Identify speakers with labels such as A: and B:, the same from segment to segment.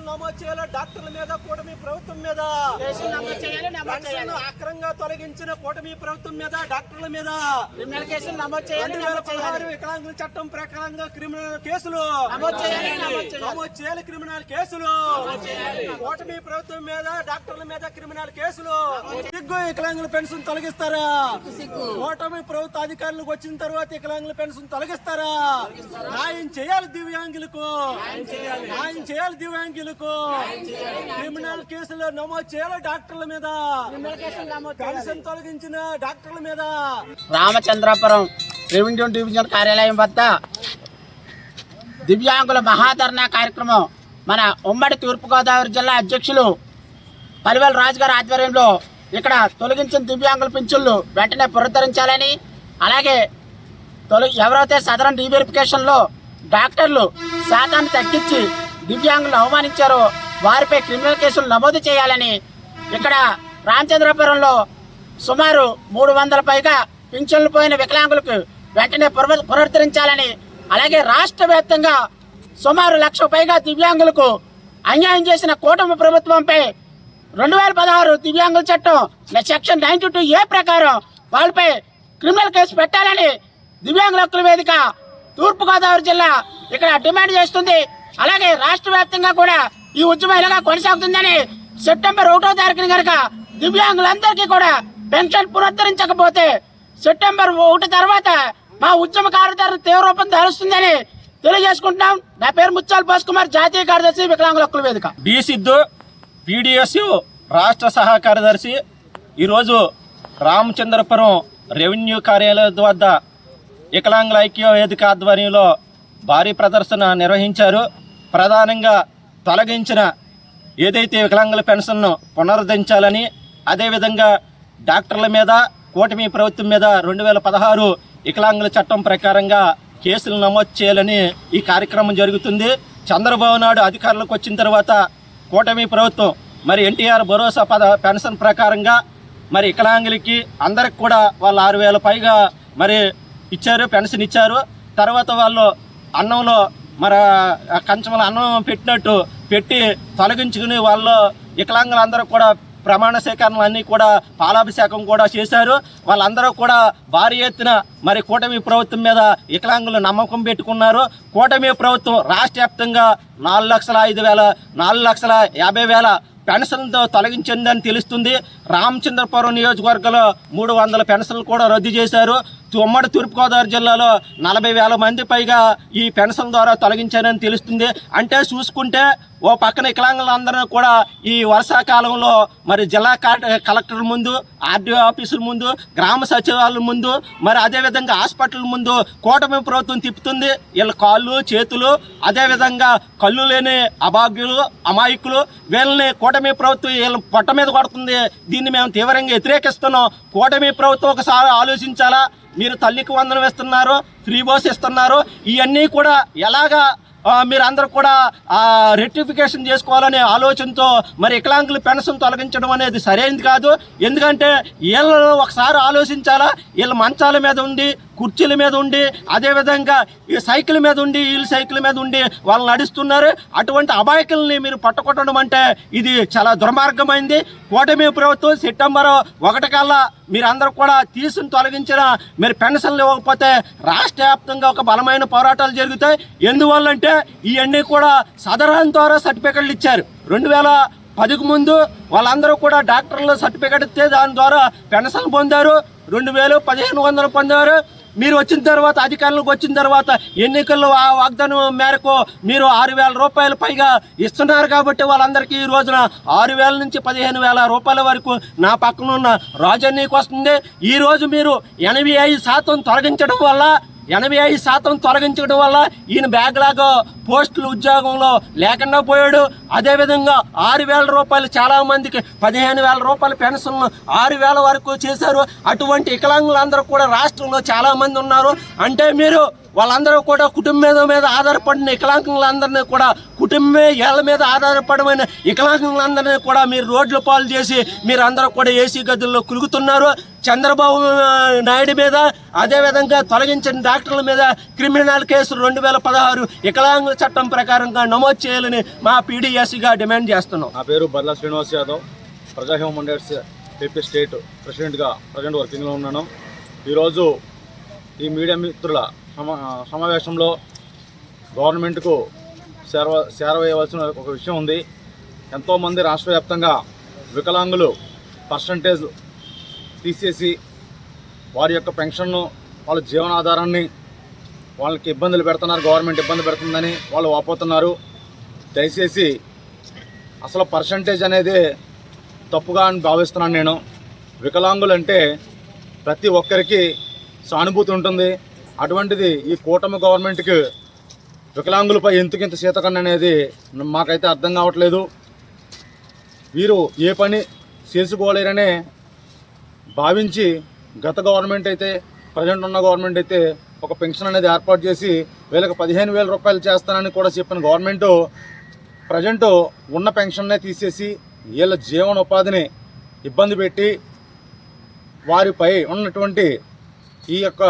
A: నమోదు చేయాలి డాక్టర్ల మీద కూటమి ప్రభుత్వం మీద అక్రమంగా తొలగించిన కూటమి ప్రభుత్వం మీద డాక్టర్ల మీద వికలాంగుల చట్టం ప్రకారంగా క్రిమినల్ కేసులు నమోదు చేయాలి. క్రిమినల్ కేసులు కూటమి ప్రభుత్వం మీద డాక్టర్ల మీద క్రిమినల్ కేసులు. సిగ్గు వికలాంగుల పెన్షన్ తొలగిస్తారా? కూటమి ప్రభుత్వ అధికారులకు వచ్చిన తర్వాత వికలాంగుల పెన్షన్ తొలగిస్తారా? న్యాయం చేయాలి దివ్యాంగులకు, న్యాయం చేయాలి దివ్యాంగులకు. క్రిమినల్ కేసులు నమోదు చేయాలి డాక్టర్ల మీద, పెన్షన్ తొలగించిన డాక్టర్ల మీద.
B: రామచంద్రాపురం రెవెన్యూ డివిజన్ కార్యాలయం వద్ద దివ్యాంగుల మహాధర్నా కార్యక్రమం మన ఉమ్మడి తూర్పుగోదావరి జిల్లా అధ్యక్షులు పలివేల రాజు గారి ఆధ్వర్యంలో ఇక్కడ తొలగించిన దివ్యాంగుల పింఛన్లు వెంటనే పునరుద్ధరించాలని, అలాగే ఎవరైతే సదరన్ డీవెరిఫికేషన్లో డాక్టర్లు శాతాన్ని తగ్గించి దివ్యాంగులను అవమానించారో వారిపై క్రిమినల్ కేసులు నమోదు చేయాలని, ఇక్కడ రామచంద్రపురంలో సుమారు 300 పైగా పింఛన్లు పోయిన వికలాంగులకు వెంటనే పునరుద్ధరించాలని, అలాగే రాష్ట్ర వ్యాప్తంగా సుమారు 1,00,000 పైగా దివ్యాంగులకు అన్యాయం చేసిన కూటమి ప్రభుత్వంపై 2016 దివ్యాంగుల చట్టం సెక్షన్ 92A ప్రకారం వాళ్ళపై క్రిమినల్ కేసు పెట్టాలని దివ్యాంగుల హక్కుల వేదిక తూర్పుగోదావరి జిల్లా ఇక్కడ డిమాండ్ చేస్తుంది. అలాగే రాష్ట్ర వ్యాప్తంగా కూడా ఈ ఉద్యమం ఇలాగా కొనసాగుతుందని, సెప్టెంబర్ 1వ తారీఖున కనుక దివ్యాంగులందరికీ కూడా పెన్షన్ పునరుద్ధరించకపోతే సెప్టెంబర్ 1 తర్వాత మా ఉద్యమ కార్యక్రమం తీవ్ర రూపం ధరుస్తుందని తెలియజేసుకుంటున్నాం. నా పేరు ముత్యాల భాస్ కుమార్, జాతీయ కార్యదర్శి వికలాంగుల హక్కుల వేదిక.
A: డి సిద్ధు PDSU రాష్ట్ర సహా కార్యదర్శి. ఈరోజు రామచంద్రపురం రెవెన్యూ కార్యాలయం వద్ద వికలాంగుల ఐక్య వేదిక ఆధ్వర్యంలో భారీ ప్రదర్శన నిర్వహించారు. ప్రధానంగా తొలగించిన ఏదైతే వికలాంగుల పెన్షన్ను పునరుద్ధరించాలని, అదేవిధంగా డాక్టర్ల మీద కూటమి ప్రభుత్వం మీద 2016 వికలాంగుల చట్టం ప్రకారంగా కేసులు నమోదు చేయాలని ఈ కార్యక్రమం జరుగుతుంది. చంద్రబాబు నాయుడు అధికారులకు వచ్చిన తర్వాత కూటమి ప్రభుత్వం మరి NTR భరోసా పెన్షన్ ప్రకారంగా మరి వికలాంగులకి అందరికి కూడా వాళ్ళు 6,000 పైగా మరి ఇచ్చారు, పెన్షన్ ఇచ్చారు. తర్వాత వాళ్ళు అన్నంలో మరి కంచంలో అన్నం పెట్టినట్టు పెట్టి తొలగించుకుని వాళ్ళు వికలాంగులందరూ కూడా ప్రమాణ స్వీకరణలు అన్నీ కూడా పాలాభిషేకం కూడా చేశారు. వాళ్ళందరూ కూడా భారీ ఎత్తున మరి కూటమి ప్రభుత్వం మీద వికలాంగులు నమ్మకం పెట్టుకున్నారు. కూటమి ప్రభుత్వం రాష్ట్ర వ్యాప్తంగా 4,05,000 4,50,000 పెన్షన్తో తొలగించిందని తెలుస్తుంది. రామచంద్రపురం నియోజకవర్గంలో 300 పెన్షన్లు కూడా రద్దు చేశారు. ఉమ్మడి తూర్పుగోదావరి జిల్లాలో 40,000 మంది పైగా ఈ పెన్షన్ ద్వారా తొలగించారని తెలుస్తుంది. అంటే చూసుకుంటే ఓ పక్కన వికలాంగులందరూ కూడా ఈ వర్షాకాలంలో మరి జిల్లా కలెక్టర్ ముందు, RDO ఆఫీసుల ముందు, గ్రామ సచివాలయం ముందు, మరి అదేవిధంగా హాస్పిటల్ ముందు కూటమి ప్రభుత్వం తిప్పుతుంది. వీళ్ళ కాళ్ళు చేతులు, అదేవిధంగా కళ్ళు లేని అభాగ్యులు అమాయకులు వీళ్ళని కూటమి ప్రభుత్వం వీళ్ళ పొట్ట మీద కొడుతుంది. దీన్ని మేము తీవ్రంగా వ్యతిరేకిస్తున్నాం. కూటమి ప్రభుత్వం ఒకసారి ఆలోచించాలా. మీరు తల్లికి వందనం ఇస్తున్నారు, ఫ్రీ బస్ ఇస్తున్నారు, ఇవన్నీ కూడా ఎలాగా మీరు అందరూ కూడా రెక్టిఫికేషన్ చేసుకోవాలనే ఆలోచనతో మరి వికలాంగుల పెన్షన్ తొలగించడం అనేది సరైనది కాదు. ఎందుకంటే వీళ్ళు ఒకసారి ఆలోచించాలా. వీళ్ళ మంచాల మీద ఉండి, కుర్చీల మీద ఉండి, అదేవిధంగా ఈ సైకిల్ మీద ఉండి, వీళ్ళు సైకిల్ మీద ఉండి వాళ్ళు నడుస్తున్నారు. అటువంటి అమాయకుల్ని మీరు పట్టుకోవడం అంటే ఇది చాలా దుర్మార్గమైంది. కూటమి ప్రభుత్వం సెప్టెంబర్ 1 కల్లా మీరందరూ కూడా తీసుకుని తొలగించిన మీరు పెన్షన్లు ఇవ్వకపోతే రాష్ట్ర వ్యాప్తంగా ఒక బలమైన పోరాటాలు జరుగుతాయి. ఎందువల్లంటే ఇవన్నీ కూడా సదరన్ ద్వారా సర్టిఫికెట్లు ఇచ్చారు. 2010కు ముందు వాళ్ళందరూ కూడా డాక్టర్లు సర్టిఫికెట్ ఇస్తే దాని ద్వారా పెన్షన్ పొందారు. 2,000-1,500 పొందారు. మీరు వచ్చిన తర్వాత అధికారులకు వచ్చిన తర్వాత ఎన్నికల్లో వాగ్దానం మేరకు మీరు 6,000 రూపాయలు పైగా ఇస్తున్నారు. కాబట్టి వాళ్ళందరికీ ఈ రోజున 6,000 నుంచి 15,000 రూపాయల వరకు నా పక్కన ఉన్న రాజన్నీకి వస్తుంది. ఈరోజు మీరు 85% తొలగించడం వల్ల 85% తొలగించడం వల్ల ఈయన బ్యాగ్ లాగా పోస్టులు ఉద్యోగంలో లేకుండా పోయాడు. అదేవిధంగా 6,000 రూపాయలు చాలా మందికి 15,000 రూపాయల పెన్షన్లు 6,000 వరకు చేశారు. అటువంటి వికలాంగులందరూ కూడా రాష్ట్రంలో చాలా మంది ఉన్నారు. అంటే మీరు వాళ్ళందరూ కూడా కుటుంబం మీద ఆధారపడిన వికలాంగులందరినీ కూడా కుటుంబమే ఏళ్ళ మీద ఆధారపడమైన వికలాంగులందరినీ కూడా మీరు రోడ్ల పాలు చేసి మీరు అందరూ కూడా ఏసీ గదుల్లో కులుగుతున్నారు. చంద్రబాబు నాయుడు మీద అదేవిధంగా తొలగించిన డాక్టర్ల మీద క్రిమినల్ కేసు 2016 వికలాంగుల చట్టం ప్రకారంగా నమోదు చేయాలని మా పీడీఎస్సీగా డిమాండ్ చేస్తున్నాం.
C: నా పేరు బర్లా శ్రీనివాస్ యాదవ్, ప్రజా హ్యూమన్ మండేట్స్ ఏపీ స్టేట్ ప్రెసిడెంట్గా ప్రజెంట్ వర్కింగ్లో ఉన్నాను. ఈరోజు ఈ మీడియా మిత్రుల సమావేశంలో గవర్నమెంట్కు చేరవేయవలసిన ఒక విషయం ఉంది. ఎంతోమంది రాష్ట్ర వ్యాప్తంగా వికలాంగులు పర్సంటేజ్ తీసేసి వారి యొక్క పెన్షన్ను, వాళ్ళ జీవనాధారాన్ని వాళ్ళకి ఇబ్బందులు పెడుతున్నారు, గవర్నమెంట్ ఇబ్బంది పెడుతుందని వాళ్ళు వాపోతున్నారు. దయచేసి అసలు పర్సంటేజ్ అనేది తప్పుగా అని భావిస్తున్నాను నేను. వికలాంగులు అంటే ప్రతి ఒక్కరికి సానుభూతి ఉంటుంది. అటువంటిది ఈ కూటమి గవర్నమెంట్కి వికలాంగులపై ఎందుకింత శీతకన్ను అనేది మాకైతే అర్థం కావట్లేదు. వీరు ఏ పని చేసుకోలేరనే భావించి గత గవర్నమెంట్ అయితే, ప్రజెంట్ ఉన్న గవర్నమెంట్ అయితే ఒక పెన్షన్ అనేది ఏర్పాటు చేసి వీళ్ళకి 15,000 రూపాయలు చేస్తానని కూడా చెప్పిన గవర్నమెంటు ప్రజెంట్ ఉన్న పెన్షన్నే తీసేసి వీళ్ళ జీవనోపాధిని ఇబ్బంది పెట్టి వారిపై ఉన్నటువంటి ఈ యొక్క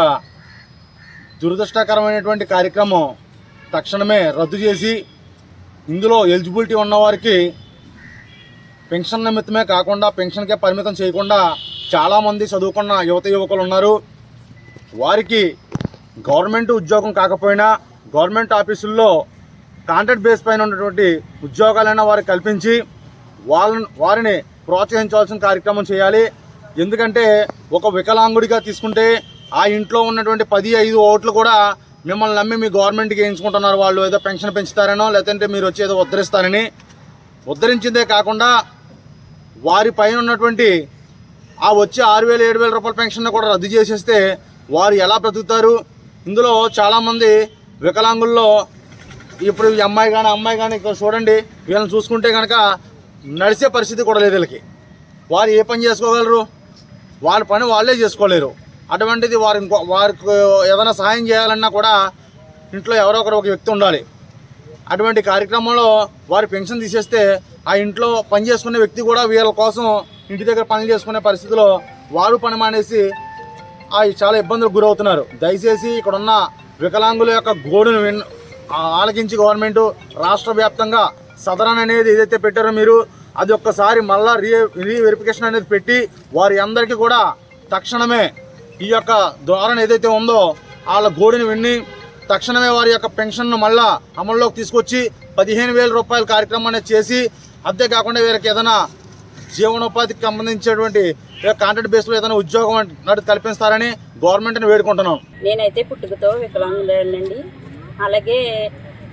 C: దురదృష్టకరమైనటువంటి కార్యక్రమం తక్షణమే రద్దు చేసి ఇందులో ఎలిజిబిలిటీ ఉన్నవారికి పెన్షన్ నిమిత్తమే కాకుండా పెన్షన్కే పరిమితం చేయకుండా చాలామంది చదువుకున్న యువకులు ఉన్నారు. వారికి గవర్నమెంట్ ఉద్యోగం కాకపోయినా గవర్నమెంట్ ఆఫీసుల్లో కాంట్రాక్ట్ బేస్ పైన ఉన్నటువంటి ఉద్యోగాలైనా వారికి కల్పించి వారిని ప్రోత్సహించాల్సిన కార్యక్రమం చేయాలి. ఎందుకంటే ఒక వికలాంగుడిగా తీసుకుంటే ఆ ఇంట్లో ఉన్నటువంటి 10-5 ఓట్లు కూడా మిమ్మల్ని నమ్మి మీ గవర్నమెంట్కి వేయించుకుంటున్నారు. వాళ్ళు ఏదో పెన్షన్ పెంచుతారనో లేదంటే మీరు వచ్చి ఏదో ఉద్ధరిస్తారని. ఉద్ధరించిందే కాకుండా వారి పైన ఉన్నటువంటి ఆ వచ్చే 6,000-7,000 రూపాయల పెన్షన్ కూడా రద్దు చేసేస్తే వారు ఎలా బ్రతుకుతారు? ఇందులో చాలామంది వికలాంగుల్లో ఇప్పుడు ఈ అమ్మాయి కానీ ఇక్కడ చూడండి, వీళ్ళని చూసుకుంటే కనుక నడిచే పరిస్థితి కూడా లేదు వీళ్ళకి. వారు ఏ పని చేసుకోగలరు? వాళ్ళ పని వాళ్ళే చేసుకోలేరు. అటువంటిది వారికి ఏదైనా సహాయం చేయాలన్నా కూడా ఇంట్లో ఎవరో ఒకరు ఒక వ్యక్తి ఉండాలి. అటువంటి కార్యక్రమంలో వారి పెన్షన్ తీసేస్తే ఆ ఇంట్లో పని చేసుకునే వ్యక్తి కూడా వీళ్ళ కోసం ఇంటి దగ్గర పనులు చేసుకునే పరిస్థితిలో వారు పని మానేసి చాలా ఇబ్బందులకు గురవుతున్నారు. దయచేసి ఇక్కడ ఉన్న వికలాంగుల యొక్క గోడును ఆలకించి గవర్నమెంట్ రాష్ట్ర వ్యాప్తంగా సదరన్ అనేది ఏదైతే పెట్టారో మీరు అది ఒక్కసారి మళ్ళా రీవెరిఫికేషన్ అనేది పెట్టి వారి అందరికీ కూడా తక్షణమే ఈ యొక్క ధోరణి ఏదైతే ఉందో వాళ్ళ గోడుని విన్ని తక్షణమే వారి యొక్క పెన్షన్ను మళ్ళా అమల్లోకి తీసుకొచ్చి 15,000 రూపాయల కార్యక్రమం అనేది చేసి, అంతేకాకుండా వీరికి ఏదైనా జీవనోపాధికి సంబంధించినటువంటి కాంట్రాక్ట్ బేస్లో ఏదైనా ఉద్యోగం కల్పిస్తారని గవర్నమెంట్ని వేడుకుంటున్నాం.
D: నేనైతే పుట్టుకతో వికలాంగులండి. అలాగే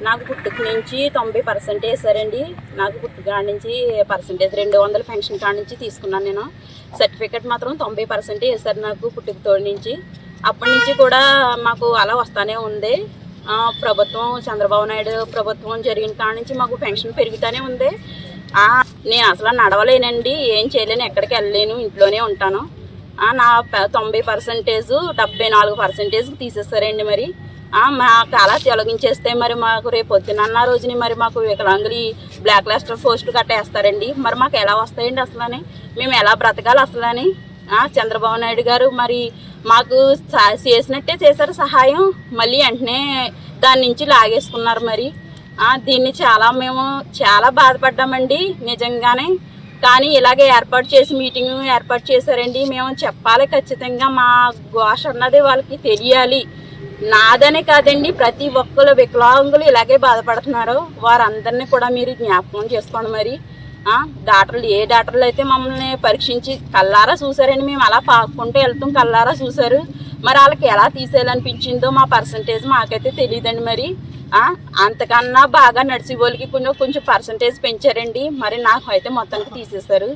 D: నాకు పుట్టుక నుంచి 90% వేసారండి. నాకు పుట్టుక నుంచి పర్సంటేజ్ 200 పెన్షన్ కాడ నుంచి తీసుకున్నాను నేను. సర్టిఫికెట్ మాత్రం 90% వేసారు నాకు పుట్టుకతో నుంచి. అప్పటి నుంచి కూడా మాకు అలా వస్తూనే ఉంది. ప్రభుత్వం చంద్రబాబు నాయుడు ప్రభుత్వం జరిగిన కాడ నుంచి మాకు పెన్షన్ పెరుగుతూనే ఉంది. నేను అసలు నడవలేనండి, ఏం చేయలేను, ఎక్కడికి వెళ్ళలేను, ఇంట్లోనే ఉంటాను. నా 90% 74% తీసేస్తారండి. మరి మాకు అలా తొలగించేస్తే మరి మాకు రేపు పొద్దున్న రోజుని మరి మాకు వికలాంగులు బ్లాక్ లిస్టర్ పోస్టులు కట్టేస్తారండి. మరి మాకు ఎలా వస్తాయండి అసలని? మేము ఎలా బ్రతకాలి అసలని? చంద్రబాబు నాయుడు గారు మరి మాకు చేసినట్టే చేశారు సహాయం, మళ్ళీ వెంటనే దాని నుంచి లాగేసుకున్నారు. మరి దీన్ని మేము చాలా బాధపడ్డామండి నిజంగానే. కానీ ఇలాగే మీటింగ్ ఏర్పాటు చేశారండి. మేము చెప్పాలి ఖచ్చితంగా, మా ఘోష అన్నది వాళ్ళకి తెలియాలి. నాదనే కాదండి, ప్రతి ఒక్కరు వికలాంగులు ఇలాగే బాధపడుతున్నారు. వారందరినీ కూడా మీరు జ్ఞాపకం చేసుకోండి. మరి ఏ డాక్టర్లు అయితే మమ్మల్ని పరీక్షించి కల్లారా చూసారండి. మేము అలా పాక్కుంటూ వెళ్తాం, కల్లారా చూసారు. మరి వాళ్ళకి ఎలా తీసేయాలనిపించిందో మా పర్సంటేజ్ మాకైతే తెలియదండి. మరి అంతకన్నా బాగా నడిచి వాళ్ళకి కొంచెం పర్సంటేజ్ పెంచారండి. మరి నాకు అయితే మొత్తానికి తీసేశారు.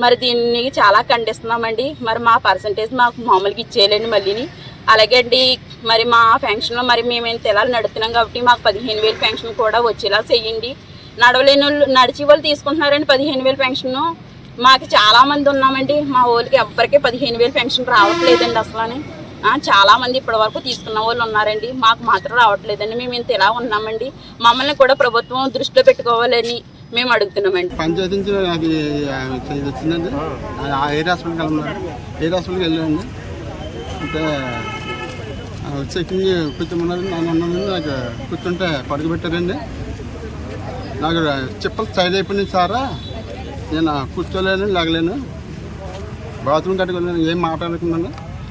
D: మరి దీన్ని చాలా ఖండిస్తున్నామండి. మరి మా పర్సంటేజ్ మాకు మామూలుగా ఇచ్చేయాలండి మళ్ళీని. అలాగే అండి మరి మా పెన్షన్లో మరి మేము తెలాలి నడుతున్నాం కాబట్టి మాకు 15,000 పెన్షన్ కూడా వచ్చేలా చెయ్యండి. నడవలేని వాళ్ళు నడిచి వాళ్ళు తీసుకుంటున్నారండి 15,000 పెన్షన్. మాకు చాలామంది ఉన్నామండి, మా వాళ్ళకి ఎవ్వరికి 15,000 పెన్షన్ రావట్లేదండి అసలు. చాలా మంది ఇప్పటి వరకు తీసుకున్న వాళ్ళు ఉన్నారండి. మాకు మాత్రం రావట్లేదండి. మేము ఇంత ఇలా ఉన్నామండి. మమ్మల్ని కూడా ప్రభుత్వం దృష్టిలో పెట్టుకోవాలని మేము అడుగుతున్నామండి.
E: పంచాయతీ నుంచి నాకు ఇది వచ్చిందండి. ఎయిర్ హాస్పిటల్కి వెళ్ళమన్నారు. ఎయిర్ హాస్పిటల్కి వెళ్ళామండి. అంటే చెక్కింగ్ కూర్చోమన్నారు. నేను ఉన్నాను. నాకు కూర్చుంటే పడుకు పెట్టారండి. నాకు చెప్పలు సైడ్ అయిపోయింది సారా, నేను కూర్చోలేను, లేగలేను, బాత్రూమ్ కట్టుకోలేను, ఏం మాట్లాడుకున్నాను.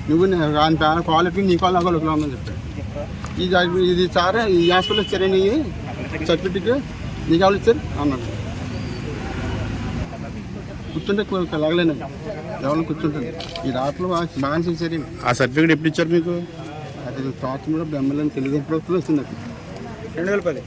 E: నువ్వు ఆయన పేర క్వాలిటీ నీ కాల్ నాకు ఒకలా ఉందని చెప్పాను. ఇది సారా ఈ హాస్పిటల్ ఇచ్చారండి, సర్టిఫికెట్ నీకు ఎవరు ఇచ్చారు అన్నాడు. కూర్చుంటే లాగలేను, ఎవరు కూర్చుంటుంది. ఈ రాత్రులు బాగా చేశారండి.
F: ఆ సర్టిఫికేట్ ఎప్పుడు ఇచ్చారు మీకు?
E: అది సంవత్సరంలో ఎమ్మెల్యే తెలుగు ప్రభుత్వం వచ్చింది.
F: 2010